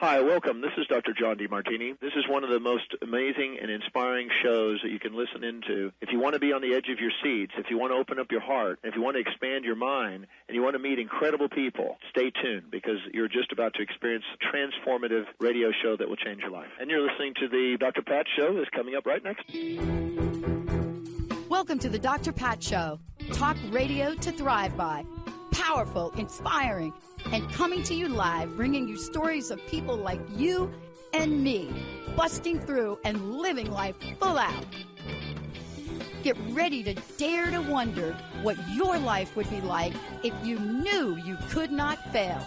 Hi, welcome. This is Dr. John DeMartini. This is one of the most amazing and inspiring shows that you can listen into. If you want to be on the edge of your seats, if you want to open up your heart, if you want to expand your mind, and you want to meet incredible people, stay tuned because you're just about to experience a transformative radio show that will change your life. And you're listening to the Dr. Pat Show that's coming up right next. Welcome to the Dr. Pat Show. Talk radio to thrive by. Powerful, inspiring, and coming to you live, bringing you stories of people like you and me, busting through and living life full out. Get ready to dare to wonder what your life would be like if you knew you could not fail.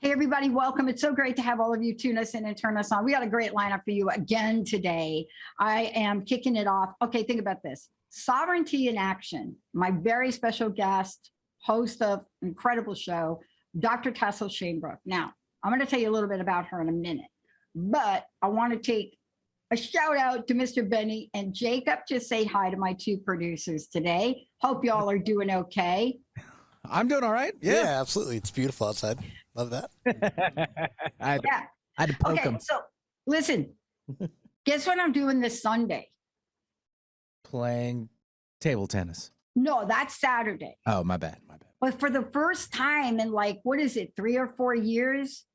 Hey, everybody, welcome. It's so great to have all of you tune us in and turn us on. We got a great lineup for you again today. I am kicking it off. Okay, think about this. Sovereignty in Action. My very special guest, host of an incredible show, Dr. Tassel Shanebrook. Now, I'm going to tell you a little bit about her in a minute, but I want to take a shout out to Mr. Benny and Jacob. Just say hi to my two producers today. Hope y'all are doing okay. I'm doing all right. Yeah, absolutely. It's beautiful outside. Love that. I had to poke him. So listen, guess what I'm doing this Sunday? Playing table tennis. No, that's Saturday. Oh, my bad. But for the first time in like, what is it, 3 or 4 years,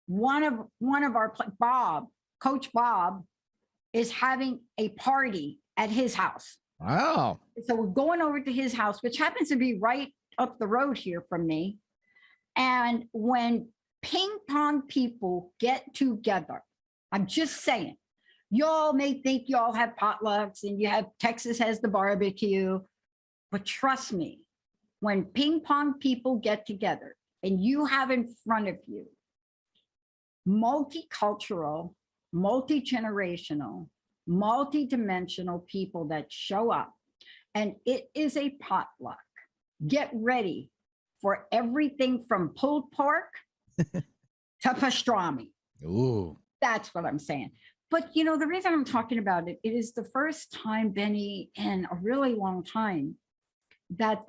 one of our Coach Bob, is having a party at his house. Wow. So we're going over to his house, which happens to be right up the road here from me. And when ping pong people get together, I'm just saying, y'all may think y'all have potlucks and you have Texas has the barbecue, but trust me, when ping pong people get together and you have in front of you multicultural, multi-generational, multi-dimensional people that show up, and it is a potluck, get ready for everything from pulled pork to pastrami. Ooh. That's what I'm saying. But, you know, the reason I'm talking about it, it is the first time, Benny, in a really long time that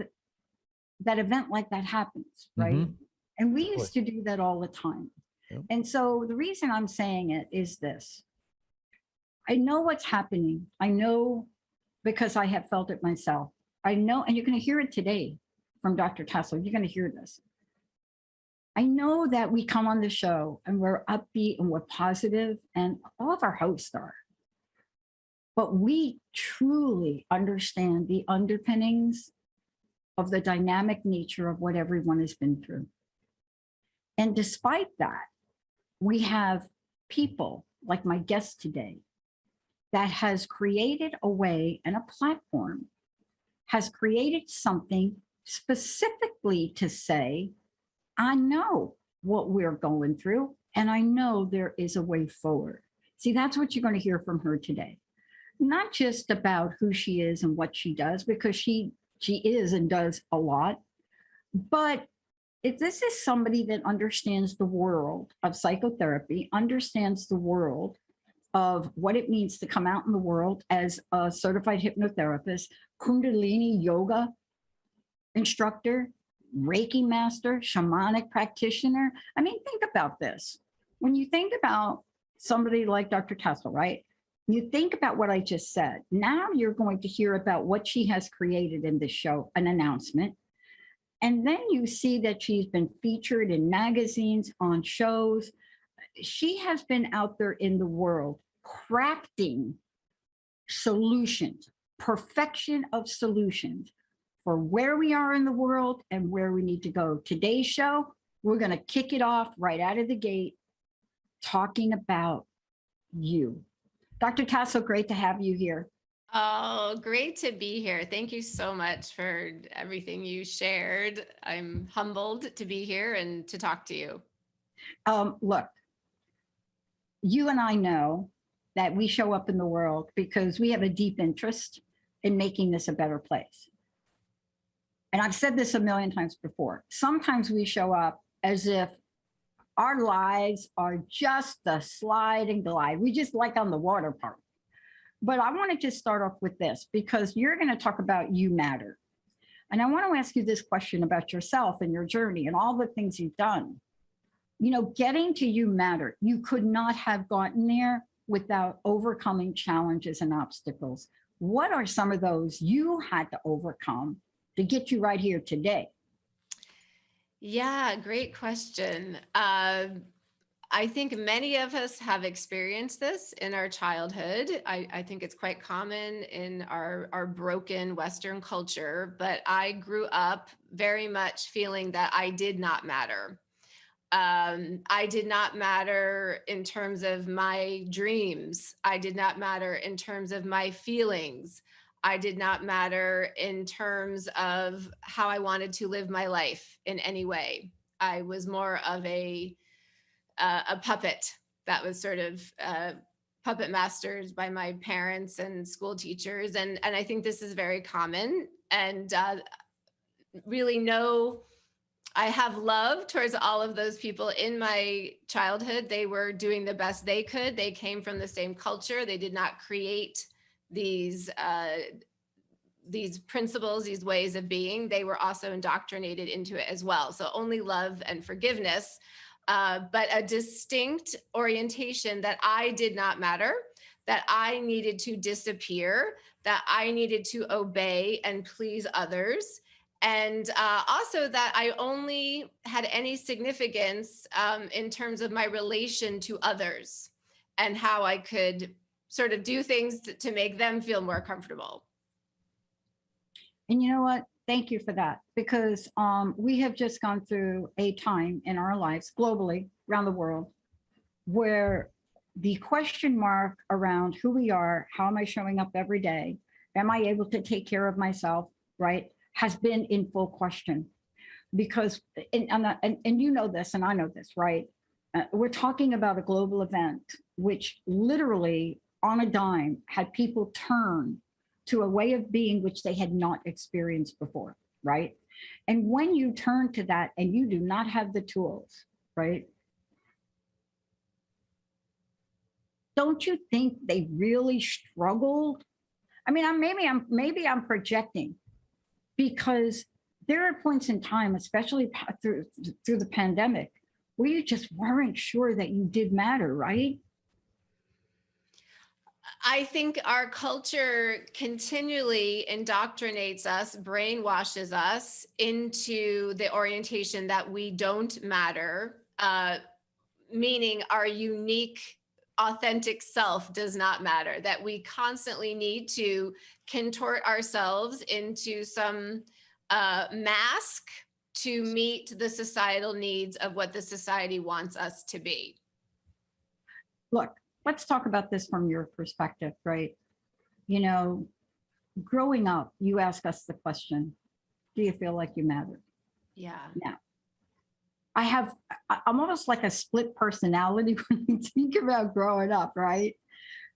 event like that happens, right? Mm-hmm. And we used to do that all the time. Yep. And so the reason I'm saying it is this. I know what's happening. I know because I have felt it myself. I know, and you're going to hear it today from Dr. Tassel. You're going to hear this. I know that we come on the show and we're upbeat and we're positive, and all of our hosts are. But we truly understand the underpinnings of the dynamic nature of what everyone has been through. And despite that, we have people like my guest today that has created a way and a platform, has created something specifically to say, I know what we're going through, and I know there is a way forward. See, that's what you're going to hear from her today. Not just about who she is and what she does, because she is and does a lot, but if this is somebody that understands the world of psychotherapy, understands the world of what it means to come out in the world as a certified hypnotherapist, Kundalini yoga instructor, Reiki master, shamanic practitioner. I mean, think about this. When you think about somebody like Dr. Tassel, right? You think about what I just said. Now you're going to hear about what she has created in this show, an announcement. And then you see that she's been featured in magazines, on shows. She has been out there in the world crafting solutions, perfection of solutions for where we are in the world and where we need to go. Today's show, we're going to kick it off right out of the gate, talking about you. Dr. Tassel, great to have you here. Oh, great to be here. Thank you so much for everything you shared. I'm humbled to be here and to talk to you. Look, you and I know that we show up in the world because we have a deep interest in making this a better place. And I've said this a million times before. Sometimes we show up as if our lives are just a slide and glide. We just like on the water park. But I want to just start off with this because you're going to talk about you matter. And I want to ask you this question about yourself and your journey and all the things you've done. You know, getting to you matter. You could not have gotten there without overcoming challenges and obstacles. What are some of those you had to overcome to get you right here today? Yeah, great question. I think many of us have experienced this in our childhood. I think it's quite common in our broken Western culture, but I grew up very much feeling that I did not matter. I did not matter in terms of my dreams. I did not matter in terms of my feelings. I did not matter in terms of how I wanted to live my life in any way. I was more of a puppet that was sort of puppet masters by my parents and school teachers. And I think this is very common. And really I have love towards all of those people in my childhood. They were doing the best they could. They came from the same culture. They did not create these principles, these ways of being. They were also indoctrinated into it as well. So only love and forgiveness, but a distinct orientation that I did not matter, that I needed to disappear, that I needed to obey and please others. And also that I only had any significance in terms of my relation to others and how I could sort of do things to make them feel more comfortable. And you know what? Thank you for that, because we have just gone through a time in our lives globally, around the world, where the question mark around who we are, how am I showing up every day? Am I able to take care of myself, right? Has been in full question. Because, and you know this, and I know this, right? We're talking about a global event, which literally on a dime had people turn to a way of being which they had not experienced before, right? And when you turn to that and you do not have the tools, right? Don't you think they really struggled? I mean, maybe I'm projecting, because there are points in time, especially through the pandemic, where you just weren't sure that you did matter, right? I think our culture continually indoctrinates us, brainwashes us into the orientation that we don't matter, meaning our unique, authentic self does not matter, that we constantly need to contort ourselves into some mask to meet the societal needs of what the society wants us to be. Look, let's talk about this from your perspective, right? You know, growing up, you ask us the question, do you feel like you matter? Yeah. Now, I'm almost like a split personality when you think about growing up, right?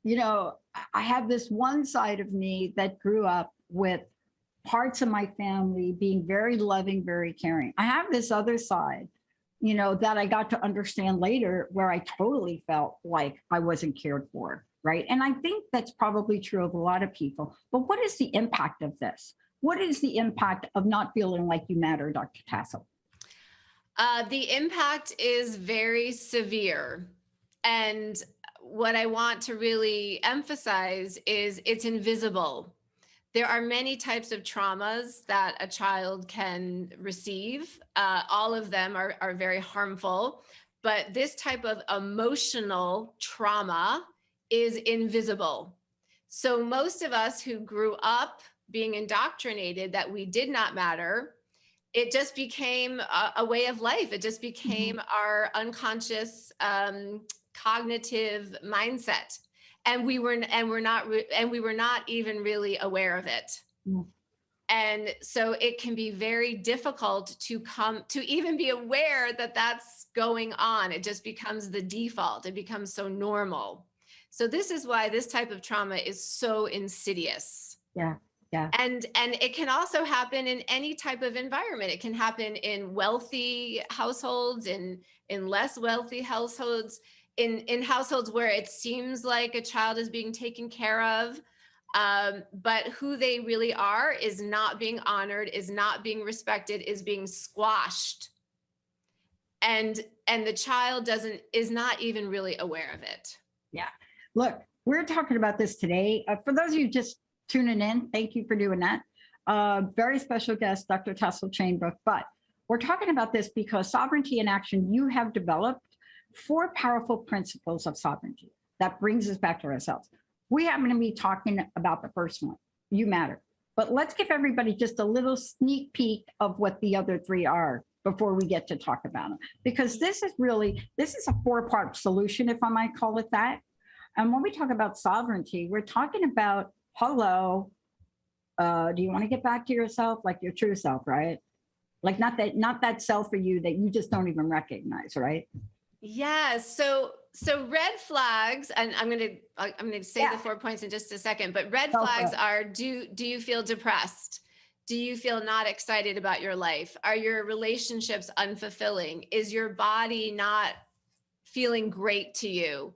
You know, I have this one side of me that grew up with parts of my family being very loving, very caring. I have this other side, you know, that I got to understand later, where I totally felt like I wasn't cared for, right? And I think that's probably true of a lot of people. But what is the impact of this? What is the impact of not feeling like you matter, Dr. Tassel? The impact is very severe. And what I want to really emphasize is it's invisible. There are many types of traumas that a child can receive. All of them are very harmful, but this type of emotional trauma is invisible. So most of us who grew up being indoctrinated that we did not matter, it just became a way of life. It just became our unconscious cognitive mindset. And we were not even really aware of it. And so it can be very difficult to even be aware that that's going on. It just becomes the default. It becomes so normal. So this is why this type of trauma is so insidious. Yeah. Yeah. And it can also happen in any type of environment. It can happen in wealthy households, in less wealthy households. in households where it seems like a child is being taken care of, but who they really are is not being honored, is not being respected, is being squashed. And the child is not even really aware of it. Yeah. Look, we're talking about this today. For those of you just tuning in, thank you for doing that. Very special guest, Dr. Tassel Shanebrook. But we're talking about this because Sovereignty in Action, you have developed 4 powerful principles of sovereignty that brings us back to ourselves. We happen to be talking about the first one, you matter. But let's give everybody just a little sneak peek of what the other 3 are before we get to talk about them. Because this is a 4-part solution, if I might call it that. And when we talk about sovereignty, we're talking about, hello, do you want to get back to yourself, like your true self, right? Like not that self for you that you just don't even recognize, right? Yes. So red flags, and I'm going to say the 4 points in just a second, but red flags are, do you feel depressed? Do you feel not excited about your life? Are your relationships unfulfilling? Is your body not feeling great to you?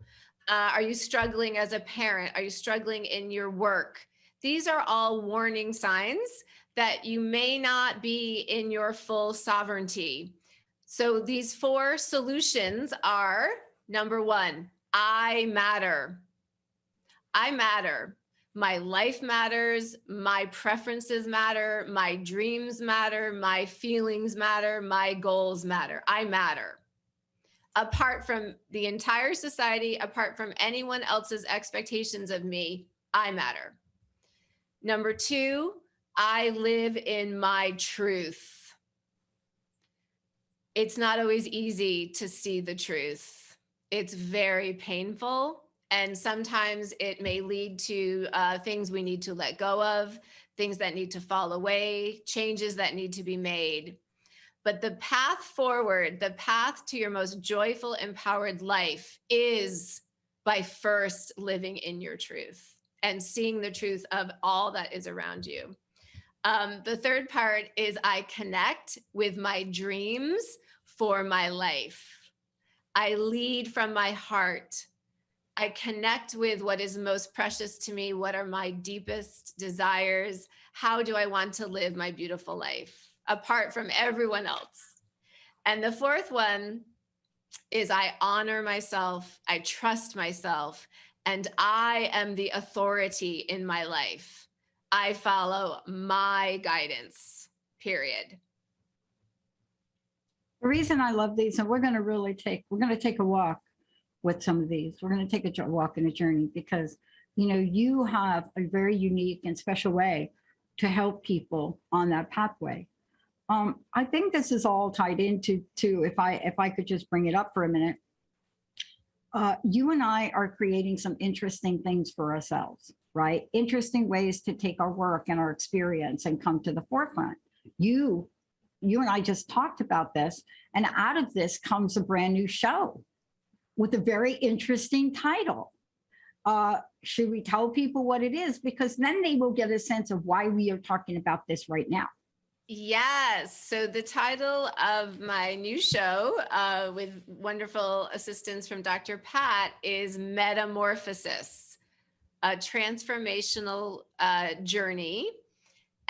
Are you struggling as a parent? Are you struggling in your work? These are all warning signs that you may not be in your full sovereignty. So these 4 solutions are, number 1, I matter. I matter. My life matters. My preferences matter. My dreams matter. My feelings matter. My goals matter. I matter. Apart from the entire society, apart from anyone else's expectations of me, I matter. Number 2, I live in my truth. It's not always easy to see the truth. It's very painful. And sometimes it may lead to things we need to let go of, things that need to fall away, changes that need to be made. But the path forward, the path to your most joyful, empowered life is by first living in your truth and seeing the truth of all that is around you. The 3rd part is I connect with my dreams for my life. I lead from my heart. I connect with what is most precious to me. What are my deepest desires? How do I want to live my beautiful life apart from everyone else? And the 4th one is I honor myself. I trust myself. And I am the authority in my life. I follow my guidance, period. The reason I love these, and we're going to take a walk with some of these. We're going to take a walk and a journey because, you have a very unique and special way to help people on that pathway. I think this is all tied into, if I could just bring it up for a minute, you and I are creating some interesting things for ourselves, right? Interesting ways to take our work and our experience and come to the forefront. You and I just talked about this, and out of this comes a brand new show with a very interesting title. Should we tell people what it is? Because then they will get a sense of why we are talking about this right now. Yes. So the title of my new show, with wonderful assistance from Dr. Pat, is Metamorphosis, a transformational journey.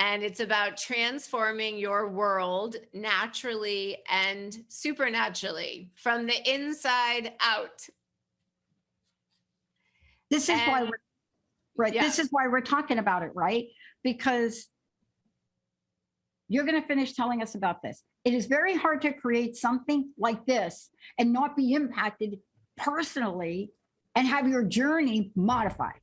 And it's about transforming your world naturally and supernaturally from the inside out. This is why we're right. Yeah. This is why we're talking about it, right? Because you're going to finish telling us about this. It is very hard to create something like this and not be impacted personally and have your journey modified.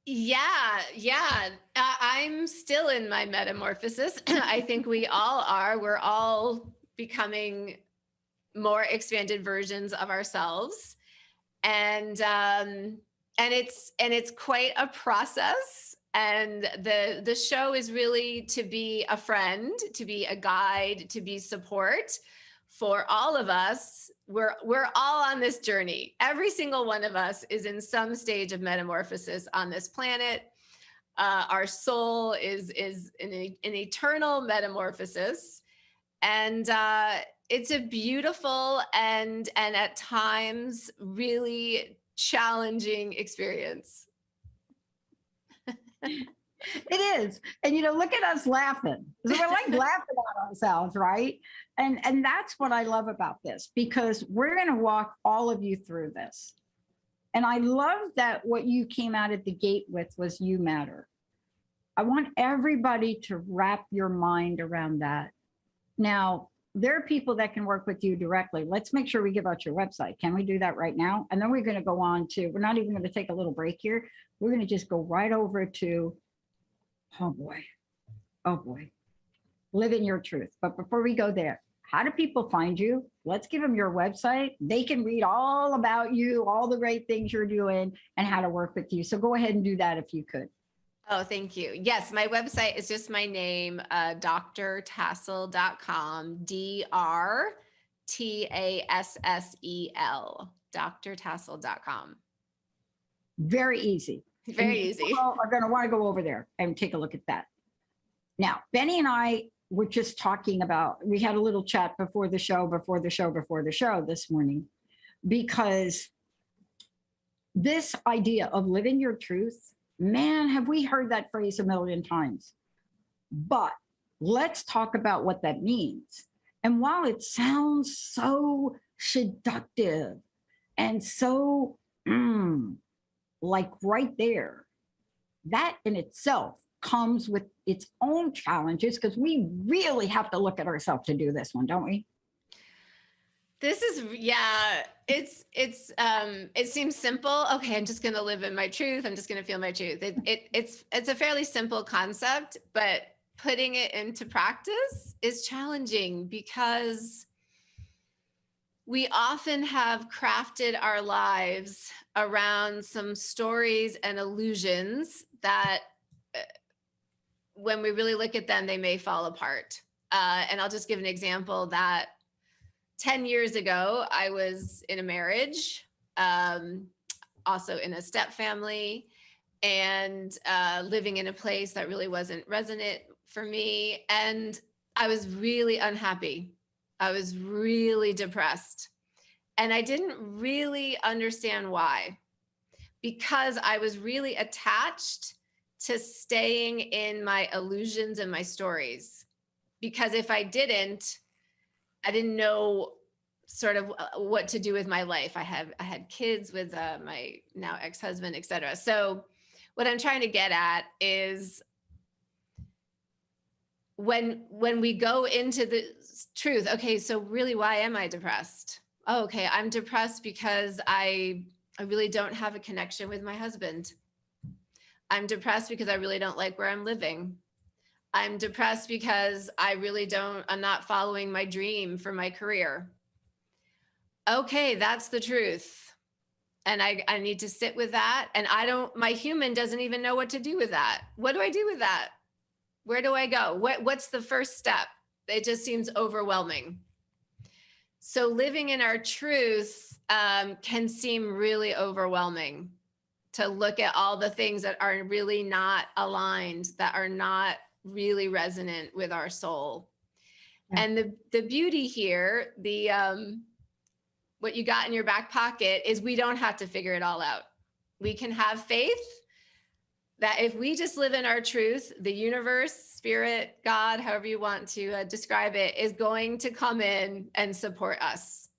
Yeah. I'm still in my metamorphosis. I think we all are. We're all becoming more expanded versions of ourselves. And it's quite a process. And the show is really to be a friend, to be a guide, to be support for all of us. We're all on this journey. Every single one of us is in some stage of metamorphosis on this planet. Our soul is in an eternal metamorphosis. And it's a beautiful and at times really challenging experience. It is. And look at us laughing. So we're like laughing at ourselves, right? And that's what I love about this, because we're going to walk all of you through this. And I love that what you came out at the gate with was you matter. I want everybody to wrap your mind around that. Now, there are people that can work with you directly. Let's make sure we give out your website. Can we do that right now? And then we're going to go on to, we're not even going to take a little break here. We're going to just go right over to, oh boy, live in your truth. But before we go there, how do people find you? Let's give them your website. They can read all about you, all the great things you're doing, and how to work with you. So go ahead and do that if you could. Oh, thank you. Yes, my website is just my name, drtassel.com, DRTASSEL, drtassel.com. Very easy. Very easy. People are going to want to go over there and take a look at that. Now, Benny and I were just talking about, we had a little chat before the show this morning, because this idea of living your truth, man, have we heard that phrase a million times. But let's talk about what that means. And while it sounds so seductive and so like right there, that in itself comes with its own challenges, because we really have to look at ourselves to do this one, don't we? This is, yeah, it seems simple. Okay, I'm just going to live in my truth. I'm just going to feel my truth. It's a fairly simple concept, but putting it into practice is challenging, because we often have crafted our lives around some stories and illusions that when we really look at them, they may fall apart. And I'll just give an example that 10 years ago, I was in a marriage, also in a step family, and living in a place that really wasn't resonant for me. And I was really unhappy. I was really depressed. And I didn't really understand why, because I was really attached to staying in my illusions and my stories. Because if I didn't know sort of what to do with my life. I had kids with my now ex-husband, et cetera. So what I'm trying to get at is when we go into the truth, okay, so really, why am I depressed? Oh, okay, I'm depressed because I really don't have a connection with my husband. I'm depressed because I really don't like where I'm living. I'm depressed because I'm not following my dream for my career. Okay, that's the truth. And I need to sit with that. And my human doesn't even know what to do with that. What do I do with that? Where do I go? What's the first step? It just seems overwhelming. So living in our truth can seem really overwhelming, to look at all the things that are really not aligned, that are not really resonant with our soul. Yeah. And the beauty here, what you got in your back pocket, is we don't have to figure it all out. We can have faith that if we just live in our truth, the universe, spirit, God, however you want to describe it, is going to come in and support us,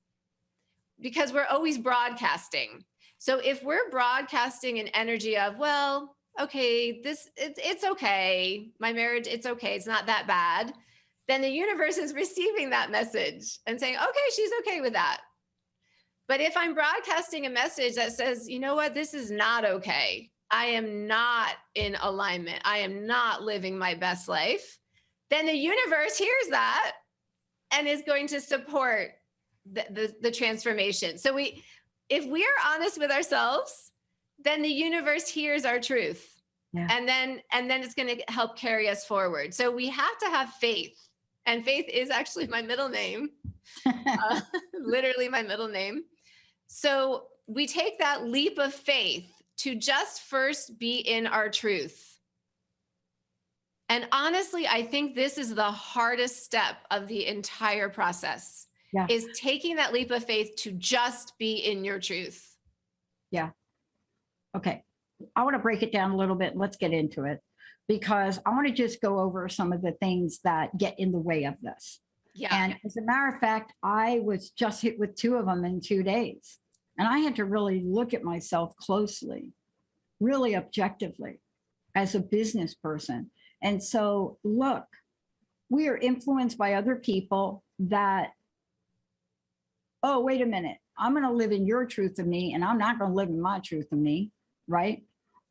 because we're always broadcasting. So if we're broadcasting an energy of, well, okay, it's okay, my marriage, it's okay, it's not that bad, then the universe is receiving that message and saying, okay, she's okay with that. But if I'm broadcasting a message that says, you know what, this is not okay, I am not in alignment, I am not living my best life, then the universe hears that and is going to support the transformation. So if we are honest with ourselves, then the universe hears our truth. Yeah. And then it's going to help carry us forward. So we have to have faith. And faith is actually my middle name, literally my middle name. So we take that leap of faith to just first be in our truth. And honestly, I think this is the hardest step of the entire process, Yeah. is taking that leap of faith to just be in your truth. Yeah. Okay. I want to break it down a little bit. Let's get into it, because I want to just go over some of the things that get in the way of this. Yeah. And as a matter of fact, I was just hit with 2 of them in 2 days. And I had to really look at myself closely, really objectively, as a business person. And so, look, we are influenced by other people that, oh, wait a minute, I'm going to live in your truth of me, and I'm not going to live in my truth of me, right?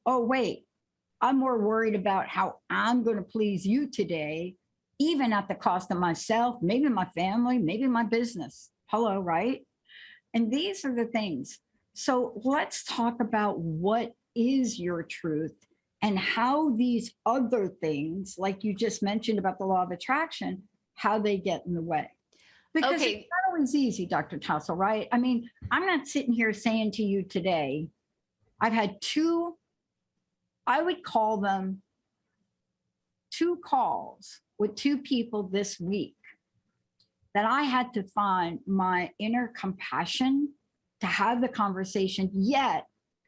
Oh, wait, I'm more worried about how I'm going to please you today, even at the cost of myself, maybe my family, maybe my business. Hello, right? And these are the things. So let's talk about what is your truth and how these other things, like you just mentioned about the law of attraction, how they get in the way. Because it's not always easy, Dr. Tassel, right? I mean, I'm not sitting here saying to you today, I've had 2, I would call them 2 calls with 2 people this week that I had to find my inner compassion to have the conversation, yet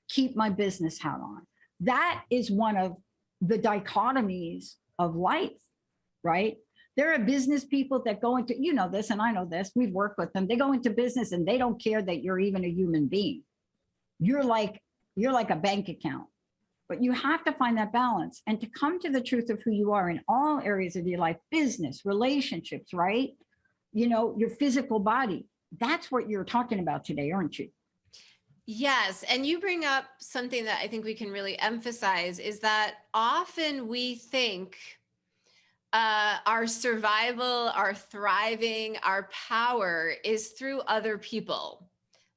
keep my business hat on. That is one of the dichotomies of life, right? There are business people that go into, you know this, and I know this, we've worked with them. They go into business and they don't care that you're even a human being. You're like a bank account. But you have to find that balance and to come to the truth of who you are in all areas of your life, business, relationships, right? You know, your physical body. That's what you're talking about today, aren't you? Yes. And you bring up something that I think we can really emphasize is that often we think our survival, our thriving, our power is through other people.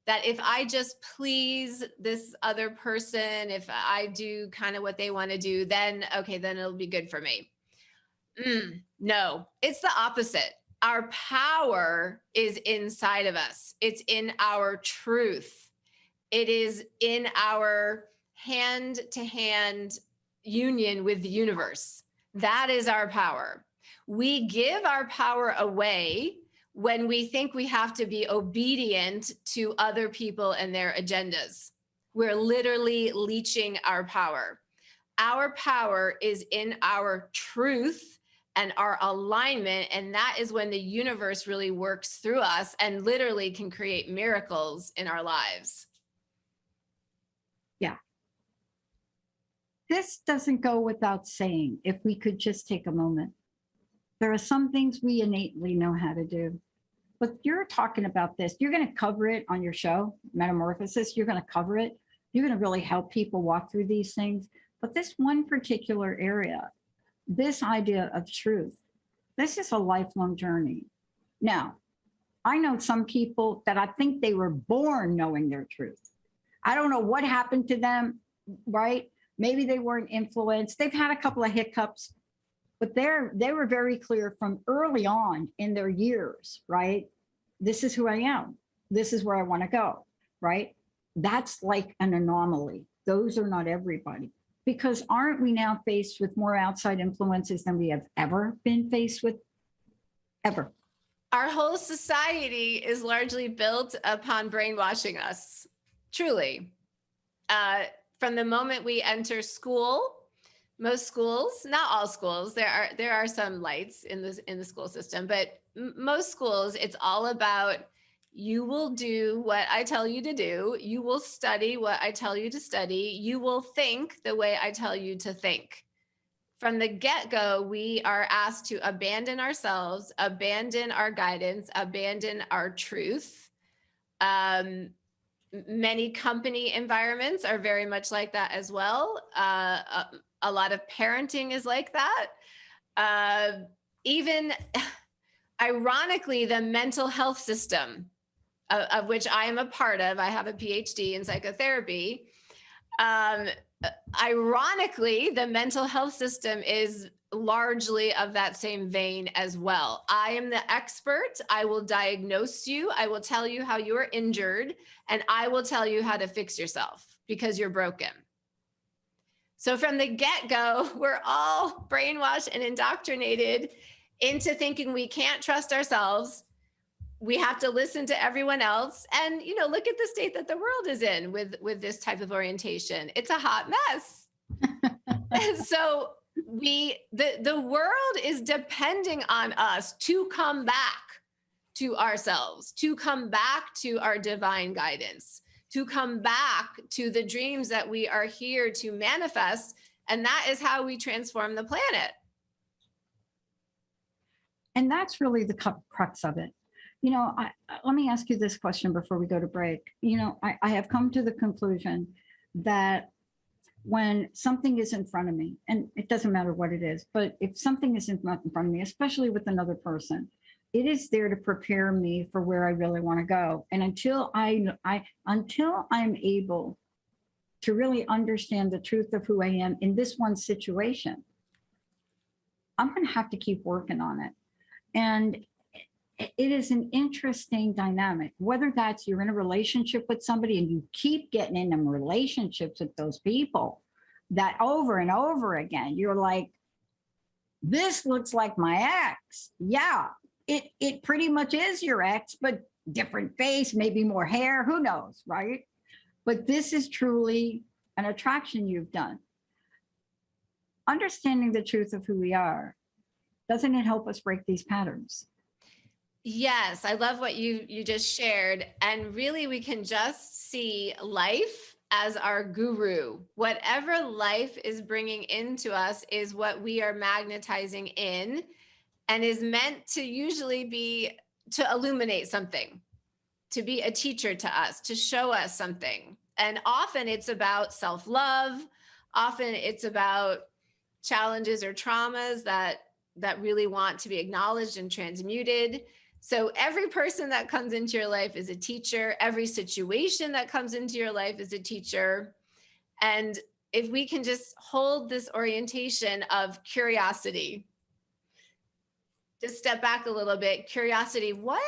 That if I just please this other person, if I do kind of what they want to do, then okay, then it'll be good for me. No, it's the opposite. Our power is inside of us. It's in our truth. It is in our hand-to-hand union with the universe. That is our power. We give our power away when we think we have to be obedient to other people and their agendas. We're literally leeching our power. Our power is in our truth and our alignment, and that is when the universe really works through us and literally can create miracles in our lives. Yeah. This doesn't go without saying, if we could just take a moment. There are some things we innately know how to do. But you're talking about this. You're going to cover it on your show, Metamorphosis. You're going to cover it. You're going to really help people walk through these things. But this one particular area, this idea of truth, this is a lifelong journey. Now, I know some people that I think they were born knowing their truth. I don't know what happened to them, right? Maybe they weren't influenced. They've had a couple of hiccups, but they were very clear from early on in their years, right? This is who I am. This is where I want to go, right? That's like an anomaly. Those are not everybody. Because aren't we now faced with more outside influences than we have ever been faced with? Ever. Our whole society is largely built upon brainwashing us, truly. From the moment we enter school, most schools, not all schools, there are some lights in the school system, but most schools, it's all about you will do what I tell you to do. You will study what I tell you to study. You will think the way I tell you to think. From the get-go, we are asked to abandon ourselves, abandon our guidance, abandon our truth. Many company environments are very much like that as well. A lot of parenting is like that. Even ironically, the mental health system of which I am a part of, I have a PhD in psychotherapy. Ironically, the mental health system is largely of that same vein as well. I am the expert. I will diagnose you. I will tell you how you are injured, and I will tell you how to fix yourself because you're broken. So from the get-go, we're all brainwashed and indoctrinated into thinking we can't trust ourselves. we have to listen to everyone else. And, look at the state that the world is in with this type of orientation. It's a hot mess. And so the world is depending on us to come back to ourselves, to come back to our divine guidance, to come back to the dreams that we are here to manifest. And that is how we transform the planet. And that's really the crux of it. Let me ask you this question before we go to break. I have come to the conclusion that when something is in front of me, and it doesn't matter what it is, but if something is in front of me, especially with another person, it is there to prepare me for where I really want to go. And until I'm able to really understand the truth of who I am in this one situation, I'm going to have to keep working on it. And it is an interesting dynamic, whether that's you're in a relationship with somebody and you keep getting in them relationships with those people that over and over again, you're like, this looks like my ex. Yeah, it pretty much is your ex, but different face, maybe more hair, who knows, right? But this is truly an attraction you've done. Understanding the truth of who we are, doesn't it help us break these patterns? Yes, I love what you just shared. And really, we can just see life as our guru. Whatever life is bringing into us is what we are magnetizing in, and is meant to usually be to illuminate something, to be a teacher to us, to show us something. And often it's about self-love. Often it's about challenges or traumas that really want to be acknowledged and transmuted. So every person that comes into your life is a teacher. Every situation that comes into your life is a teacher. And if we can just hold this orientation of curiosity, just step back a little bit, curiosity, what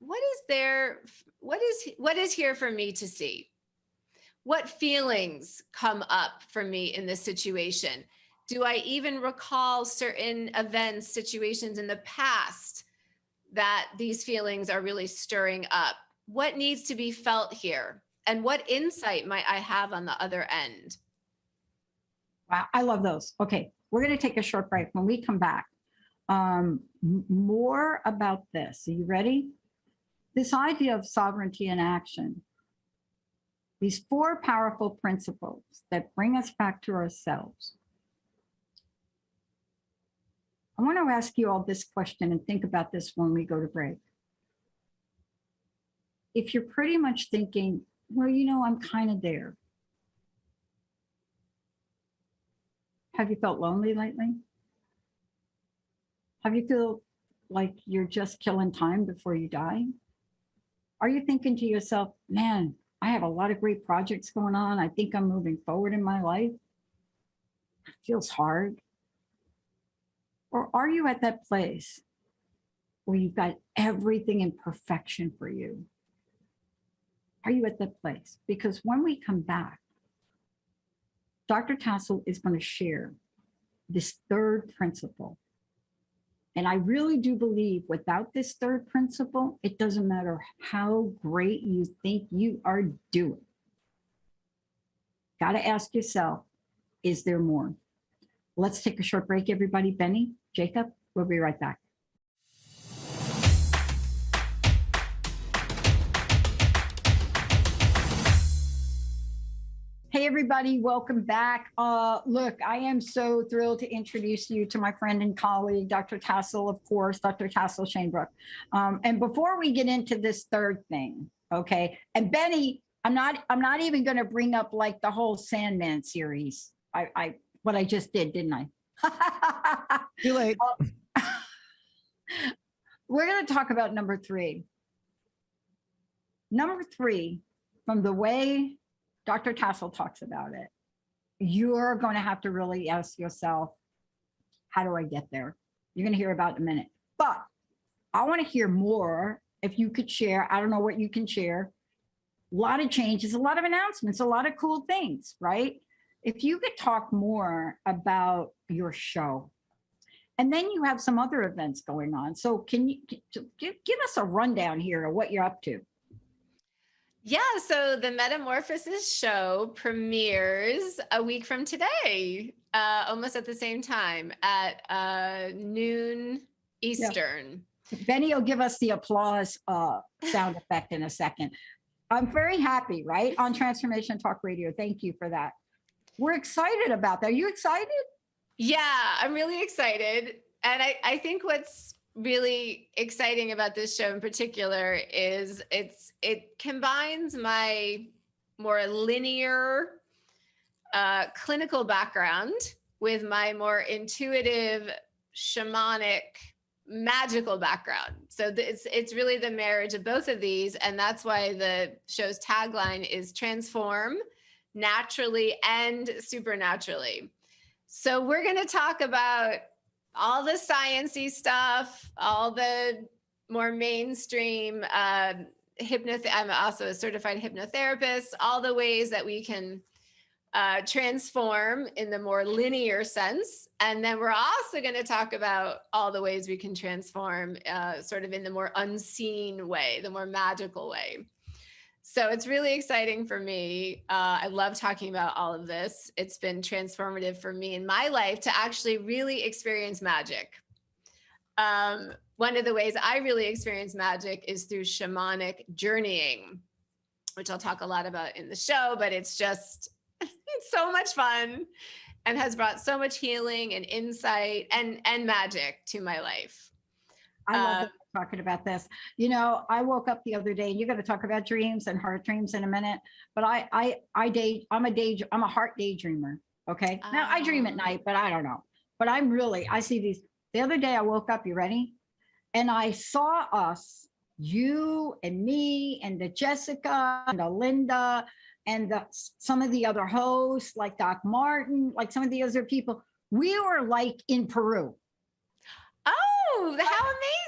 is there? What is here for me to see? What feelings come up for me in this situation? Do I even recall certain events, situations in the past that these feelings are really stirring up? What needs to be felt here? And what insight might I have on the other end? Wow, I love those. Okay, we're going to take a short break. When we come back, more about this. Are you ready? This idea of sovereignty in action. These 4 powerful principles that bring us back to ourselves. I want to ask you all this question and think about this when we go to break. If you're pretty much thinking, well, I'm kind of there. Have you felt lonely lately? Have you feel like you're just killing time before you die? Are you thinking to yourself, man, I have a lot of great projects going on. I think I'm moving forward in my life. It feels hard. Or are you at that place where you've got everything in perfection for you? Are you at that place? Because when we come back, Dr. Tassel is going to share this 3rd principle. And I really do believe without this 3rd principle, it doesn't matter how great you think you are doing. Got to ask yourself, is there more? Let's take a short break, everybody. Benny, Jacob, we'll be right back. Hey, everybody, welcome back. Look, I am so thrilled to introduce you to my friend and colleague, Dr. Tassel, of course, Dr. Tassel Shanebrook. And before we get into this 3rd thing, okay, and Benny, I'm not even going to bring up like the whole Sandman series. What I just did, didn't I? Too late. We're going to talk about number 3. Number 3, from the way Dr. Tassel talks about it, you're going to have to really ask yourself, how do I get there? You're going to hear about it in a minute. But I want to hear more. If you could share, I don't know what you can share. A lot of changes, a lot of announcements, a lot of cool things, right? If you could talk more about your show And then you have some other events going on. So can you give us a rundown here of what you're up to? Yeah, so the Metamorphosis show premieres a week from today, almost at the same time at noon Eastern. Yeah. Benny will give us the applause sound effect in a second. I'm very happy, right? On Transformation Talk Radio. Thank you for that. We're excited about that. Are you excited? Yeah, I'm really excited. And I think what's really exciting about this show in particular is it combines my more linear clinical background with my more intuitive, shamanic, magical background. So it's really the marriage of both of these. And that's why the show's tagline is transform naturally and supernaturally. So we're going to talk about all the sciencey stuff, all the more mainstream I'm also a certified hypnotherapist, all the ways that we can transform in the more linear sense. And then we're also going to talk about all the ways we can transform sort of in the more unseen way, the more magical way. So it's really exciting for me. I love talking about all of this. It's been transformative for me in my life to actually really experience magic. One of the ways I really experience magic is through shamanic journeying, which I'll talk a lot about in the show, but it's so much fun and has brought so much healing and insight and magic to my life. I love talking about this. You know, I woke up the other day, and you're going to talk about dreams and heart dreams in a minute, but I'm a heart daydreamer. Okay. Now I dream at night, but I don't know. But I see these. The other day I woke up, you ready? And I saw us, you and me and the Jessica and the Linda and some of the other hosts, like Doc Martin, like some of the other people. We were like in Peru. Oh, how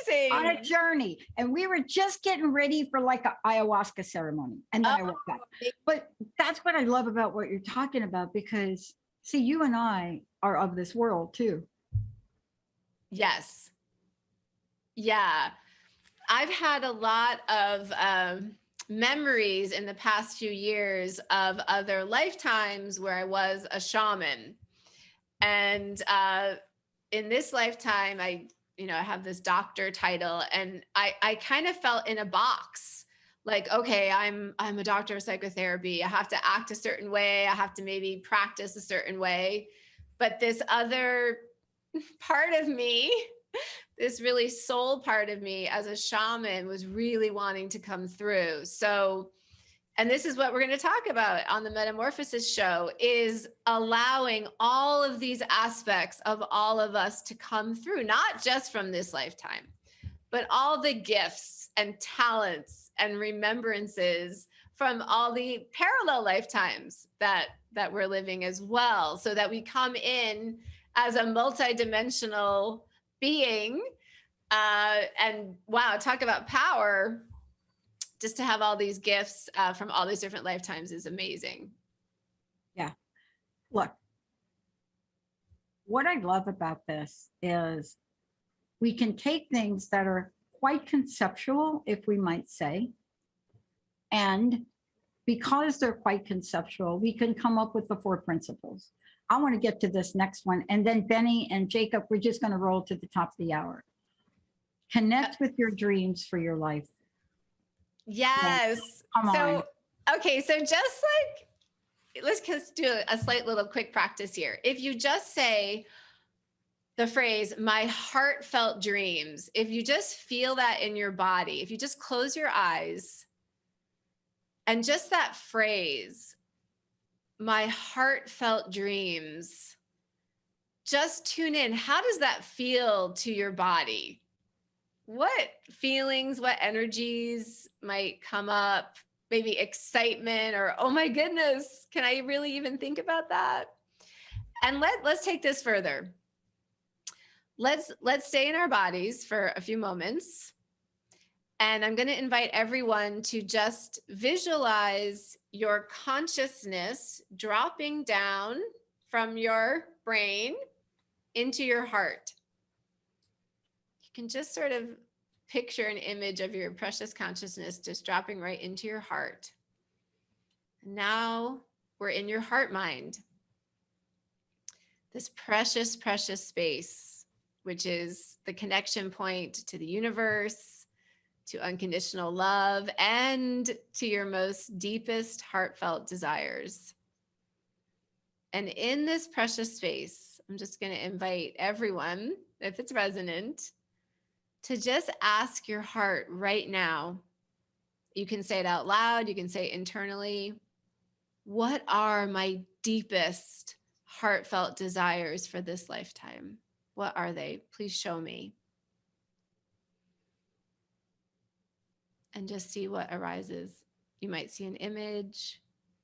amazing. On a journey. And we were just getting ready for like an ayahuasca ceremony. And then I woke up. But that's what I love about what you're talking about, because see, you and I are of this world too. Yes. Yeah. I've had a lot of memories in the past few years of other lifetimes where I was a shaman. And in this lifetime, I have this doctor title, and I kind of felt in a box. Like, okay, I'm a doctor of psychotherapy. I have to act a certain way. I have to maybe practice a certain way. But this other part of me, this really soul part of me as a shaman, was really wanting to come through. So, and this is what we're going to talk about on the Metamorphosis show, is allowing all of these aspects of all of us to come through, not just from this lifetime, but all the gifts and talents and remembrances from all the parallel lifetimes that we're living as well, so that we come in as a multidimensional being. And wow, talk about power. Just to have all these gifts from all these different lifetimes is amazing. Yeah. Look, what I love about this is we can take things that are quite conceptual, if we might say, and because they're quite conceptual, we can come up with the 4 principles. I want to get to this next one. And then Benny and Jacob, we're just going to roll to the top of the hour. Connect with your dreams for your life. Yes. Come on. Okay. So just like, let's just do a slight little quick practice here. If you just say the phrase, my heartfelt dreams, if you just feel that in your body, if you just close your eyes and just that phrase, my heartfelt dreams, just tune in. How does that feel to your body? What feelings, what energies might come up? Maybe excitement, or, oh my goodness, can I really even think about that? And let's take this further. Let's stay in our bodies for a few moments. And I'm going to invite everyone to just visualize your consciousness dropping down from your brain into your heart. can just sort of picture an image of your precious consciousness just dropping right into your heart. Now we're in your heart mind. This precious, precious space, which is the connection point to the universe, to unconditional love, and to your most deepest heartfelt desires. And in this precious space, I'm just going to invite everyone, if it's resonant, to just ask your heart right now. You can say it out loud, you can say it internally. What are my deepest heartfelt desires for this lifetime? What are they? Please show me. And just see what arises. You might see an image,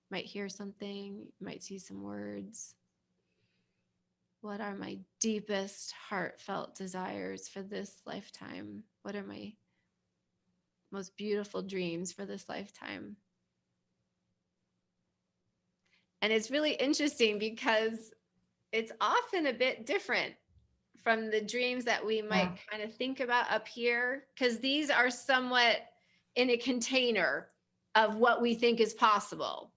might hear something, you might see some words. What are my deepest heartfelt desires for this lifetime? What are my most beautiful dreams for this lifetime? And it's really interesting because it's often a bit different from the dreams that we might kind of think about up here, because these are somewhat in a container of what we think is possible.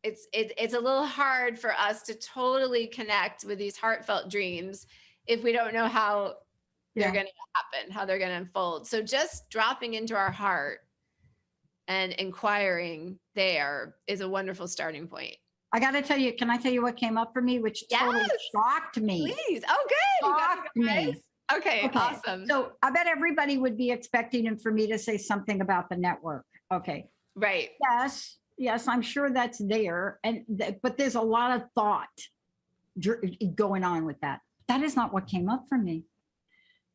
It's a little hard for us to totally connect with these heartfelt dreams if we don't know how they're going to happen, how they're going to unfold. So just dropping into our heart and inquiring there is a wonderful starting point. I got to tell you, can I tell you what came up for me, which totally shocked me? Please. Oh, good. Shocked me. Okay, awesome. So I bet everybody would be expecting for me to say something about the network. Okay. Right. Yes, I'm sure that's there. But there's a lot of thought going on with that. That is not what came up for me.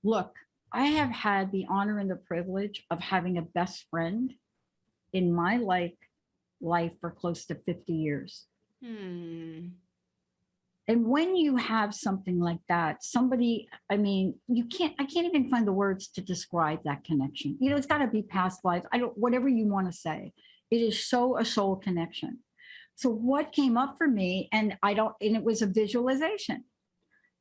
Look, I have had the honor and the privilege of having a best friend in my life for close to 50 years. And when you have something like that, somebody, I can't even find the words to describe that connection. It's got to be past lives. Whatever you want to say, it is so a soul connection. So what came up for me, and it was a visualization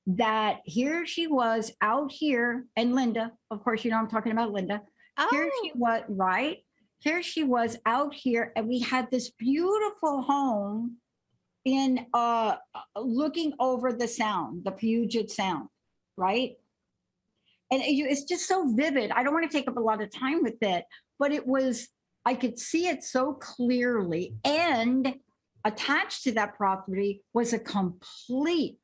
that here she was out here, and Linda, of course, I'm talking about Linda. Oh. Here she was, right? Here she was out here, and we had this beautiful home in looking over the sound, the Puget Sound, right? And it's just so vivid. I don't want to take up a lot of time with it, but I could see it so clearly. And attached to that property was a complete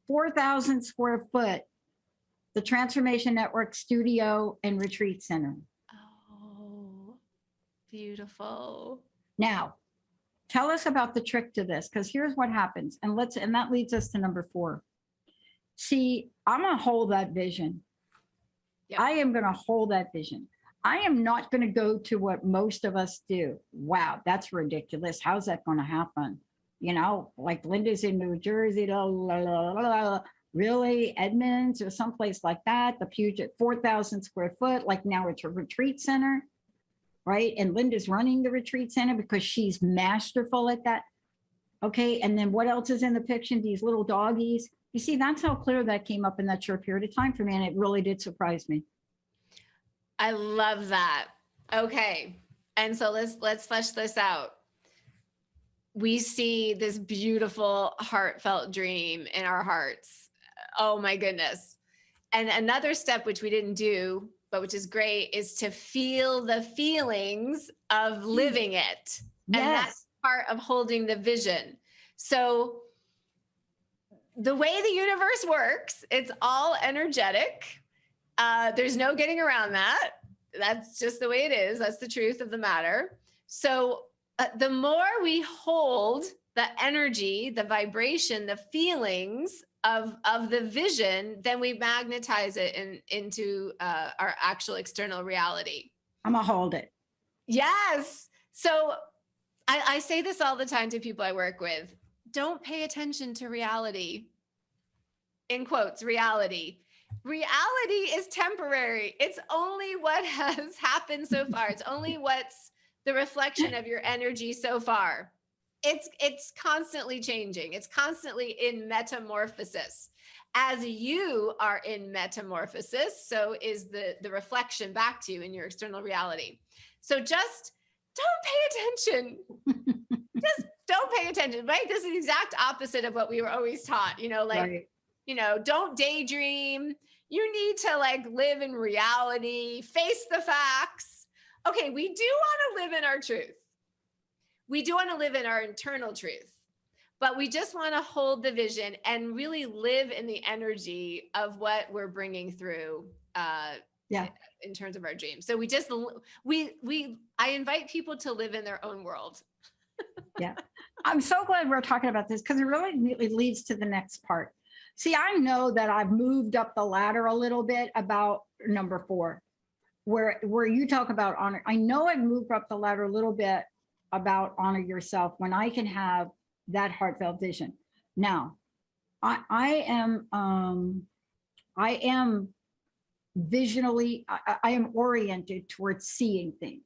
4,000 square foot, the Transformation Network studio and retreat center. Oh, beautiful. Now, tell us about the trick to this, because here's what happens. And that leads us to number 4. See, I'm going to hold that vision. Yep. I am going to hold that vision. I am not going to go to what most of us do. Wow, that's ridiculous. How's that going to happen? Like Linda's in New Jersey, really, Edmonds or someplace like that. The Puget, 4,000 square foot, like now it's a retreat center. Right? And Linda's running the retreat center because she's masterful at that. Okay. And then what else is in the picture? These little doggies. You see, that's how clear that came up in that short period of time for me. And it really did surprise me. I love that. Okay. And so let's flesh this out. We see this beautiful heartfelt dream in our hearts. Oh my goodness. And another step, which we didn't do, but which is great, is to feel the feelings of living it. And that's part of holding the vision. So the way the universe works, it's all energetic. There's no getting around that. That's just the way it is. That's the truth of the matter. So the more we hold the energy, the vibration, the feelings of the vision, then we magnetize it into our actual external reality. I'm gonna hold it. Yes. So I say this all the time to people I work with. Don't pay attention to reality. In quotes, reality. Reality is temporary. It's only what has happened so far. It's only what's the reflection of your energy so far. it's constantly changing. It's constantly in metamorphosis. As you are in metamorphosis, so is the reflection back to you in your external reality. So just don't pay attention. Just don't pay attention, right? This is the exact opposite of what we were always taught, Right. Don't daydream. You need to like live in reality, face the facts. Okay, we do want to live in our truth. We do want to live in our internal truth, but we just want to hold the vision and really live in the energy of what we're bringing through in terms of our dreams. So I invite people to live in their own world. Yeah. I'm so glad we're talking about this because it leads to the next part. See, I know that I've moved up the ladder a little bit about number 4, where you talk about honor. I know I've moved up the ladder a little bit about honor yourself when I can have that heartfelt vision. Now, I am visionally, I am oriented towards seeing things.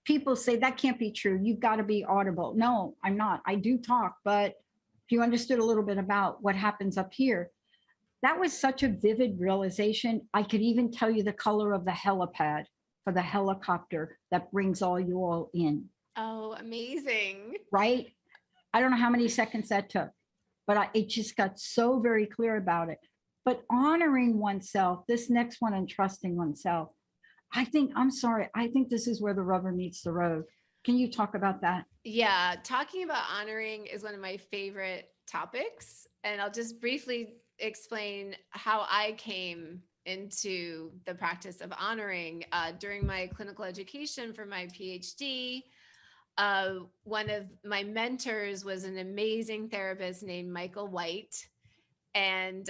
People say that can't be true. You've got to be audible. No, I'm not. I do talk, but if you understood a little bit about what happens up here, that was such a vivid realization. I could even tell you the color of the helipad for the helicopter that brings you all in. Oh, amazing. Right? I don't know how many seconds that took, but it just got so very clear about it. But honoring oneself, this next one, and trusting oneself, I think this is where the rubber meets the road. Can you talk about that? Yeah, talking about honoring is one of my favorite topics. And I'll just briefly explain how I came into the practice of honoring. During my clinical education for my PhD, one of my mentors was an amazing therapist named Michael White. And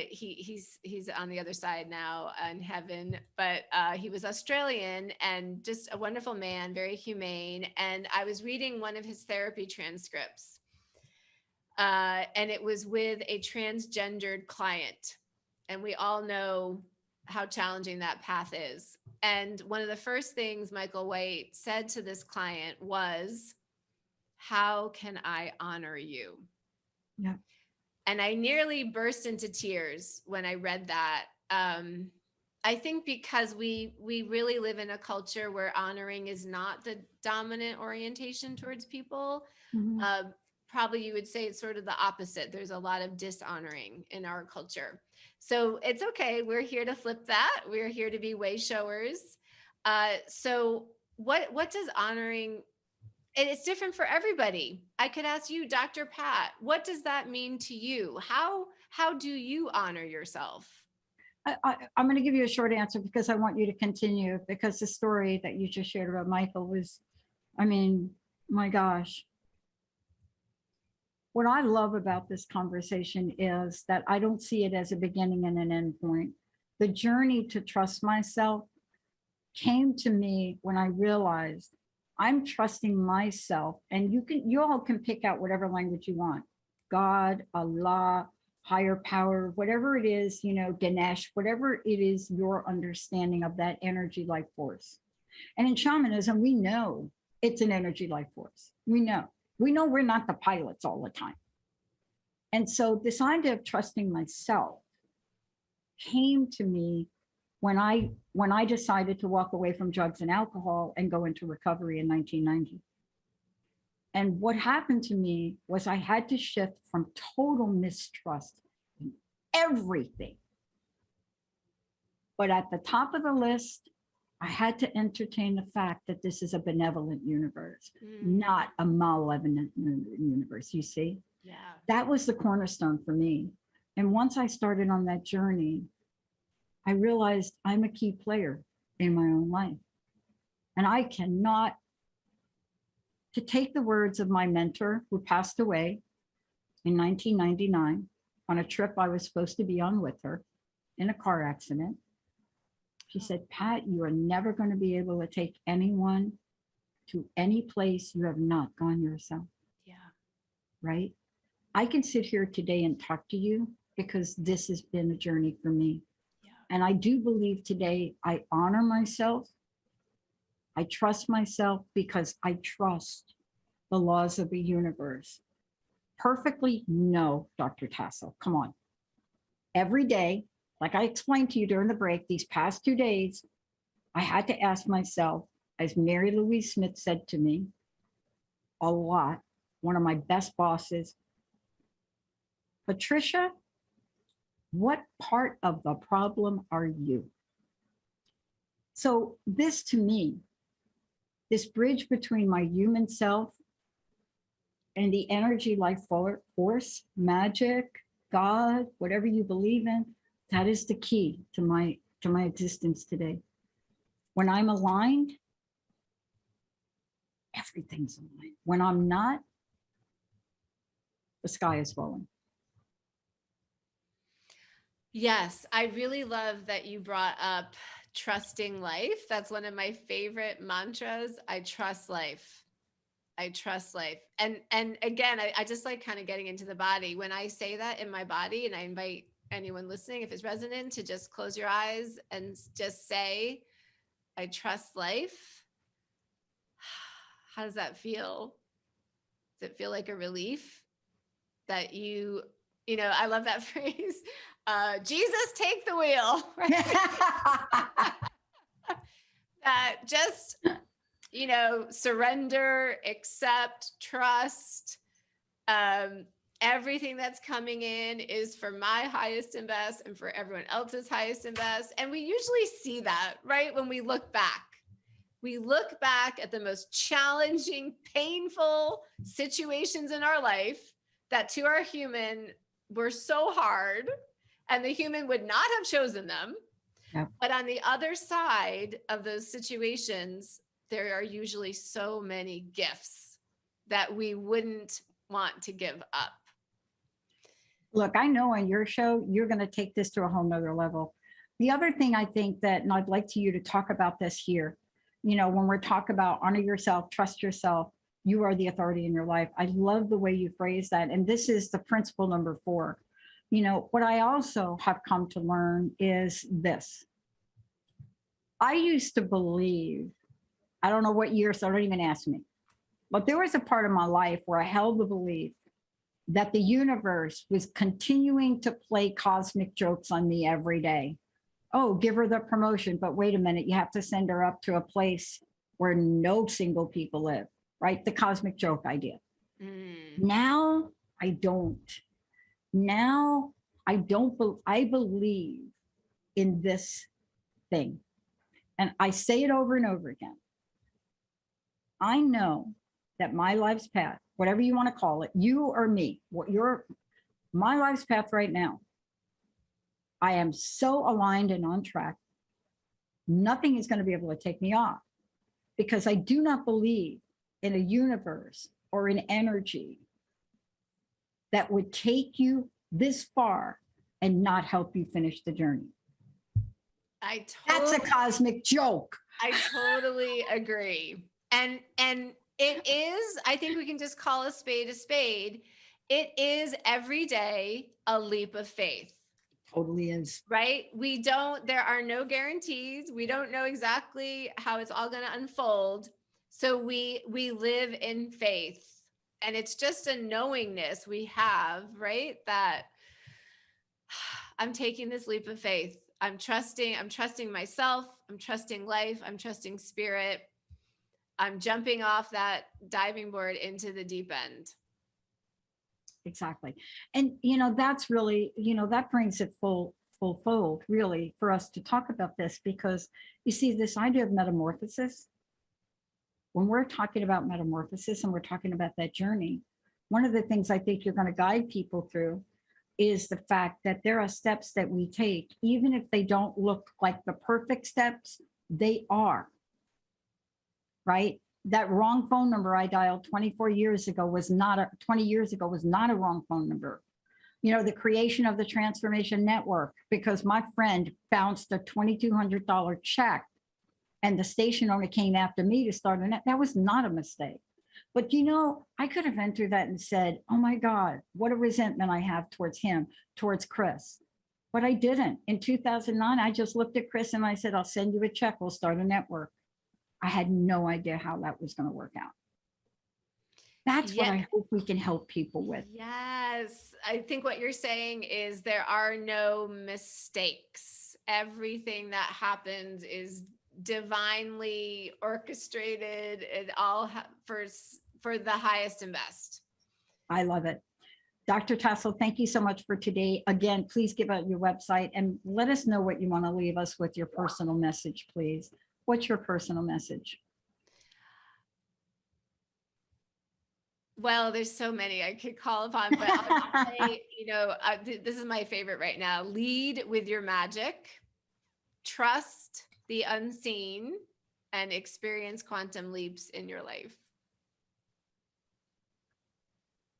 he's on the other side now in heaven, but he was Australian and just a wonderful man, very humane. And I was reading one of his therapy transcripts, and it was with a transgendered client. And we all know how challenging that path is. And one of the first things Michael White said to this client was, "How can I honor you?" Yeah. And I nearly burst into tears when I read that. I think because we really live in a culture where honoring is not the dominant orientation towards people. Mm-hmm. Probably you would say it's sort of the opposite. There's a lot of dishonoring in our culture. So it's okay. We're here to flip that. We're here to be way showers. So what does honoring, and it's different for everybody. I could ask you, Dr. Pat, what does that mean to you? How do you honor yourself? I'm going to give you a short answer because I want you to continue, because the story that you just shared about Michael was, my gosh. What I love about this conversation is that I don't see it as a beginning and an end point. The journey to trust myself came to me when I realized I'm trusting myself, and you all can pick out whatever language you want. God, Allah, higher power, whatever it is, Ganesh, whatever it is, your understanding of that energy life force. And in shamanism, we know it's an energy life force. We know we're not the pilots all the time. And so this idea of trusting myself came to me when I decided to walk away from drugs and alcohol and go into recovery in 1990. And what happened to me was I had to shift from total mistrust in everything. But at the top of the list, I had to entertain the fact that this is a benevolent universe, not a malevolent universe, you see? Yeah. That was the cornerstone for me. And once I started on that journey, I realized I'm a key player in my own life. And I cannot, to take the words of my mentor who passed away in 1999 on a trip I was supposed to be on with her in a car accident. She said, "Pat, you are never going to be able to take anyone to any place you have not gone yourself." Yeah. Right? I can sit here today and talk to you because this has been a journey for me. Yeah. And I do believe today I honor myself. I trust myself because I trust the laws of the universe. Perfectly? No, Dr. Tassel. Come on. Every day, like I explained to you during the break, these past 2 days, I had to ask myself, as Mary Louise Smith said to me a lot, one of my best bosses, Patricia, what part of the problem are you? So this to me, this bridge between my human self and the energy life force, magic, God, whatever you believe in, that is the key to my existence today. When I'm aligned, everything's aligned. When I'm not, the sky is falling. Yes, I really love that you brought up trusting life. That's one of my favorite mantras. I trust life. I trust life. And again, I just like kind of getting into the body. When I say that in my body, and I invite anyone listening, if it's resonant, to just close your eyes and just say, I trust life. How does that feel? Does it feel like a relief that you know, I love that phrase. Jesus, take the wheel. Right? That just, you know, surrender, accept, trust. Everything that's coming in is for my highest and best and for everyone else's highest and best. And we usually see that, right? When we look back. We look back at the most challenging, painful situations in our life that to our human were so hard, and the human would not have chosen them. Yeah. But on the other side of those situations, there are usually so many gifts that we wouldn't want to give up. Look, I know on your show, you're going to take this to a whole nother level. The other thing I think that, and I'd like you to talk about this here, you know, when we're talking about honor yourself, trust yourself, you are the authority in your life. I love the way you phrase that. And this is the principle number 4. You know, what I also have come to learn is this. I used to believe, I don't know what year, so don't even ask me, but there was a part of my life where I held the belief that the universe was continuing to play cosmic jokes on me every day. Oh, give her the promotion, but wait a minute, you have to send her up to a place where no single people live, right? The cosmic joke idea. Now I don't. Now I believe in this thing. And I say it over and over again. I know that my life's path, whatever you want to call it, you or me, my life's path right now, I am so aligned and on track. Nothing is going to be able to take me off, because I do not believe in a universe or an energy that would take you this far and not help you finish the journey. That's a cosmic joke. I totally agree. And it is, I think we can just call a spade a spade. It is every day a leap of faith. Totally is. Right? There are no guarantees. We don't know exactly how it's all going to unfold. So we live in faith, and it's just a knowingness we have, right? That I'm taking this leap of faith. I'm trusting myself. I'm trusting life. I'm trusting spirit. I'm jumping off that diving board into the deep end. Exactly. And, you know, that's really, you know, that brings it full fold, really, for us to talk about this, because you see, this idea of metamorphosis, when we're talking about metamorphosis and we're talking about that journey, one of the things I think you're going to guide people through is the fact that there are steps that we take, even if they don't look like the perfect steps, they are, right? That wrong phone number I dialed 20 years ago was not a wrong phone number. You know, the creation of the Transformation Network, because my friend bounced a $2,200 check and the station owner came after me to start a net. That was not a mistake. But, you know, I could have entered that and said, oh my God, what a resentment I have towards him, towards Chris. But I didn't. In 2009, I just looked at Chris and I said, I'll send you a check. We'll start a network. I had no idea how that was going to work out. That's what I hope we can help people with. Yes. I think what you're saying is there are no mistakes. Everything that happens is divinely orchestrated, and all for the highest and best. I love it. Dr. Tassel, thank you so much for today. Again, please give out your website and let us know what you want to leave us with your personal message, please. What's your personal message? Well, there's so many I could call upon, but I'll say, this is my favorite right now. Lead with your magic, trust the unseen, and experience quantum leaps in your life.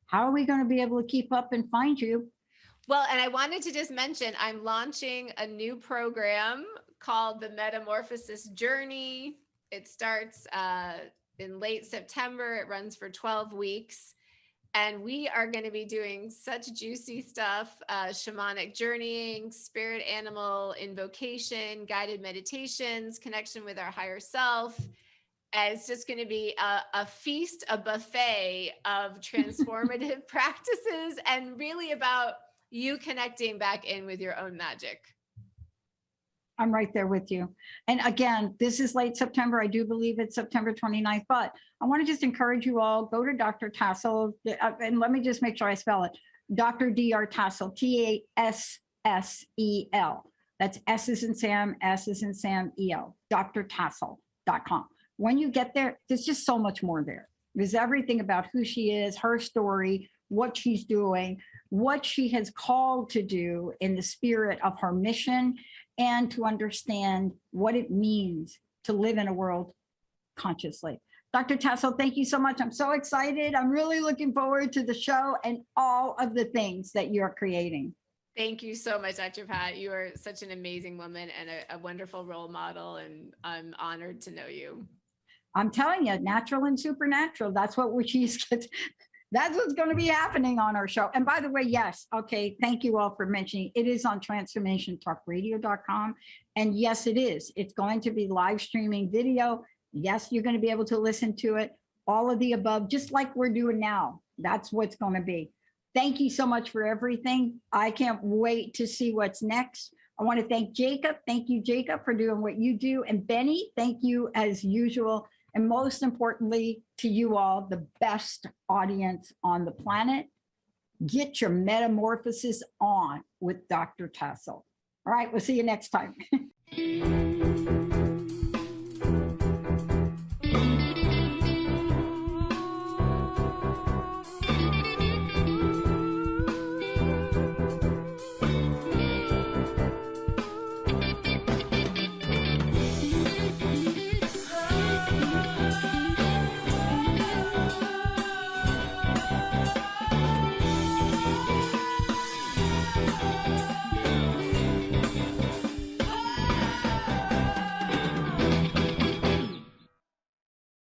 How are we going to be able to keep up and find you? Well, and I wanted to just mention, I'm launching a new program called the Metamorphosis Journey. It starts in late September. It runs for 12 weeks. And we are going to be doing such juicy stuff, shamanic journeying, spirit animal invocation, guided meditations, connection with our higher self. And it's just going to be a feast, a buffet of transformative practices, and really about you connecting back in with your own magic. I'm right there with you. And again, this is late September. I do believe it's September 29th, but I want to just encourage you all, go to Dr. Tassel, and let me just make sure I spell it. Dr. Dr. Tassel, Tassel. That's S is in Sam, S is in Sam, E-L, drtassel.com. When you get there, there's just so much more there. There's everything about who she is, her story, what she's doing, what she has called to do in the spirit of her mission, and to understand what it means to live in a world consciously. Dr. Tassel, thank you so much. I'm so excited. I'm really looking forward to the show and all of the things that you're creating. Thank you so much, Dr. Pat. You are such an amazing woman and a wonderful role model, and I'm honored to know you. I'm telling you, natural and supernatural. That's what that's what's going to be happening on our show. And by the way, yes, okay, thank you all for mentioning. It is on transformationtalkradio.com. And yes, it is. It's going to be live streaming video. Yes, you're going to be able to listen to it. All of the above, just like we're doing now. That's what's going to be. Thank you so much for everything. I can't wait to see what's next. I want to thank Jacob. Thank you, Jacob, for doing what you do. And Benny, thank you as usual. And most importantly, to you all, the best audience on the planet, get your metamorphosis on with Dr. Tassel. All right, we'll see you next time.